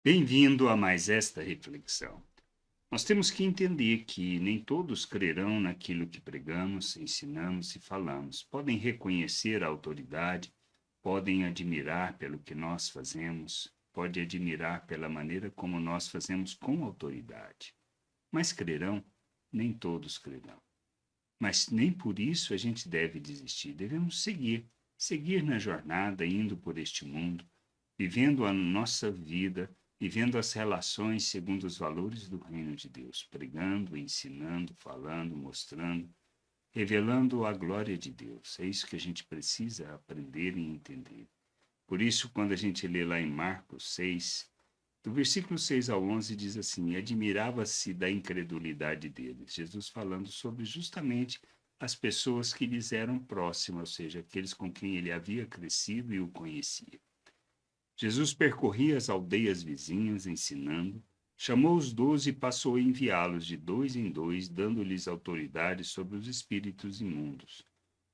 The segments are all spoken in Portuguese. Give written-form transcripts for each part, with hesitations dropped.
Bem-vindo a mais esta reflexão. Nós temos que entender que nem todos crerão naquilo que pregamos, ensinamos e falamos. Podem reconhecer a autoridade, podem admirar pelo que nós fazemos, podem admirar pela maneira como nós fazemos com autoridade. Mas crerão? Nem todos crerão. Mas nem por isso a gente deve desistir. Devemos seguir na jornada, indo por este mundo, vivendo a nossa vida, vivendo as relações segundo os valores do reino de Deus, pregando, ensinando, falando, mostrando, revelando a glória de Deus. É isso que a gente precisa aprender e entender. Por isso, quando a gente lê lá em Marcos 6, do versículo 6 ao 11, diz assim: admirava-se da incredulidade deles. Jesus falando sobre justamente as pessoas que lhes eram próximas, ou seja, aqueles com quem ele havia crescido e o conhecia. Jesus percorria as aldeias vizinhas, ensinando, chamou os 12 e passou a enviá-los de dois em dois, dando-lhes autoridade sobre os espíritos imundos.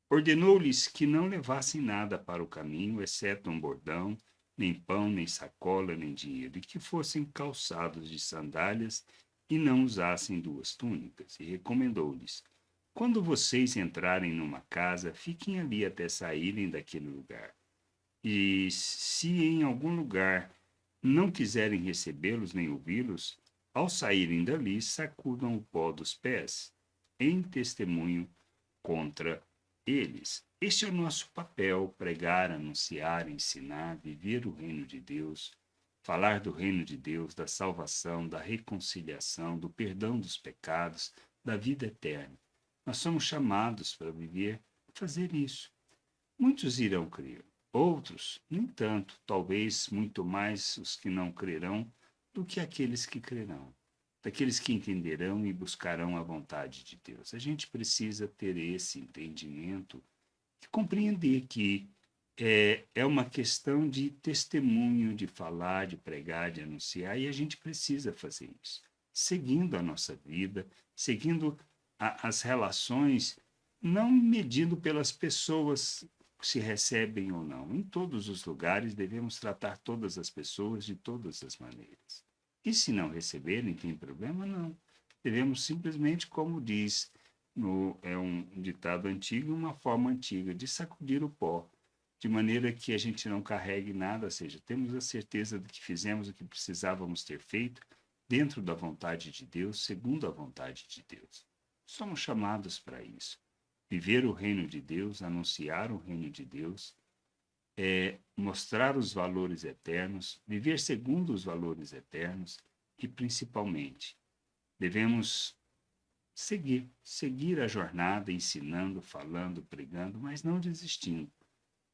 Ordenou-lhes que não levassem nada para o caminho, exceto um bordão, nem pão, nem sacola, nem dinheiro, e que fossem calçados de sandálias e não usassem duas túnicas. E recomendou-lhes: quando vocês entrarem numa casa, fiquem ali até saírem daquele lugar. E se em algum lugar não quiserem recebê-los nem ouvi-los, ao saírem dali, sacudam o pó dos pés, em testemunho contra eles. Este é o nosso papel: pregar, anunciar, ensinar, viver o reino de Deus, falar do reino de Deus, da salvação, da reconciliação, do perdão dos pecados, da vida eterna. Nós somos chamados para viver, fazer isso. Muitos irão crer, outros, nem tanto, talvez muito mais os que não crerão do que aqueles que crerão, daqueles que entenderão e buscarão a vontade de Deus. A gente precisa ter esse entendimento e compreender que é uma questão de testemunho, de falar, de pregar, de anunciar, e a gente precisa fazer isso, seguindo a nossa vida, seguindo as relações, não medindo pelas pessoas se recebem ou não. Em todos os lugares devemos tratar todas as pessoas de todas as maneiras. E se não receberem, tem problema? Não. Devemos simplesmente, como diz, é um ditado antigo, uma forma antiga, de sacudir o pó, de maneira que a gente não carregue nada, ou seja, temos a certeza de que fizemos o que precisávamos ter feito dentro da vontade de Deus, segundo a vontade de Deus. Somos chamados para isso. Viver o reino de Deus, anunciar o reino de Deus, mostrar os valores eternos, viver segundo os valores eternos e, principalmente, devemos seguir a jornada, ensinando, falando, pregando, mas não desistindo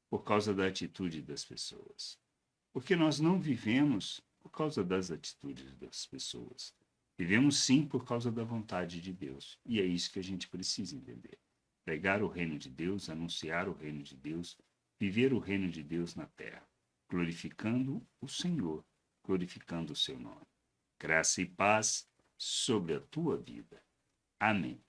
por causa da atitude das pessoas. Porque nós não vivemos por causa das atitudes das pessoas. Vivemos sim por causa da vontade de Deus. E é isso que a gente precisa entender. Pregar o reino de Deus, anunciar o reino de Deus, viver o reino de Deus na terra, glorificando o Senhor, glorificando o seu nome. Graça e paz sobre a tua vida. Amém.